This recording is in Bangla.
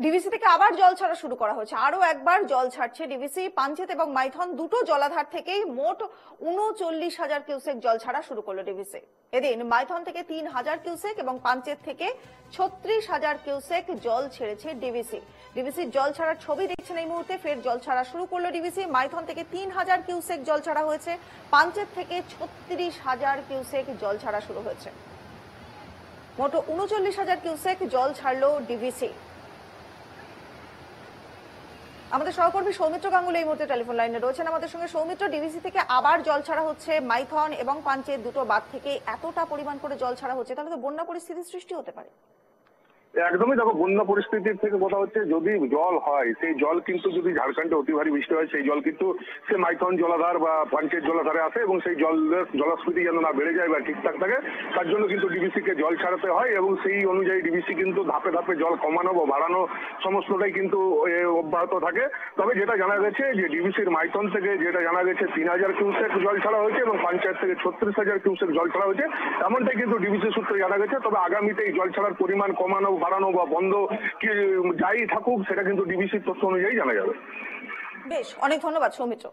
ডিভিসি থেকে আবার জল ছাড়া শুরু করা হয়েছে, আরো একবার জল ছাড়ছে ডিভিসি। পাঞ্চেত এবং মাইথন দুটো জলাধার থেকেই মোট ৩৯,০০০ কিউসেক জল ছাড়া শুরু করলো ডিভিসি। এদিন মাইথন থেকে ৩,০০০ কিউসেক এবং পাঞ্চেত থেকে ৩৬,০০০ কিউসেক জল ছেড়েছে ডিভিসি। ডিভিসির জল ছাড়ার ছবি দেখছেন এই মুহূর্তে। ফের জল ছাড়া শুরু করলো ডিভিসি। মাইথন থেকে ৩,০০০ কিউসেক জল ছাড়া হয়েছে, পাঞ্চেত থেকে ৩৬,০০০ কিউসেক জল ছাড়া শুরু হয়েছে। মোট ৩৯,০০০ কিউসেক জল ছাড়লো ডিভিসি। আমাদের সহকর্মী সৌমিত্র গাঙ্গুলি এই মুহূর্তে টেলিফোন লাইনে রয়েছেন আমাদের সঙ্গে। সৌমিত্র, ডিভিসি থেকে আবার জল ছাড়া হচ্ছে, মাইথন এবং পাঞ্চেত দুটো বাঁধ থেকে এতটা পরিমাণ করে জল ছাড়া হচ্ছে, তাহলে তো বন্যা পরিস্থিতির সৃষ্টি হতে পারে। একদমই দেখো, বন্যা পরিস্থিতির থেকে কথা হচ্ছে যদি জল হয়, সেই জল কিন্তু যদি ঝাড়খণ্ডে অতি ভারী বৃষ্টি হয়, সেই জল কিন্তু সে মাইথন জলাধার বা পাঞ্চেত জলাধারে আসে এবং সেই জলস্ফীতি যেন না বেড়ে যায় বা ঠিকঠাক থাকে, তার জন্য কিন্তু ডিবিসিকে জল ছাড়াতে হয় এবং সেই অনুযায়ী ডিবিসি কিন্তু ধাপে ধাপে জল কমানো বা বাড়ানো সমস্তটাই কিন্তু অব্যাহত থাকে। তবে যেটা জানা গেছে যে ডিবিসির মাইথন থেকে যেটা জানা গেছে ৩,০০০ কিউসেক জল ছাড়া হয়েছে এবং পঞ্চায়েত থেকে ৩৬,০০০ কিউসেক জল ছাড়া হয়েছে, এমনটাই কিন্তু ডিবিসি সূত্রে জানা গেছে। তবে আগামীতে এই জল ছাড়ার পরিমাণ কমানো, বাড়ানো বা বন্ধ কি যাই থাকুক, সেটা কিন্তু ডিবিসির তথ্য অনুযায়ী জানা যাবে। বেশ, অনেক ধন্যবাদ সৌমিত্র।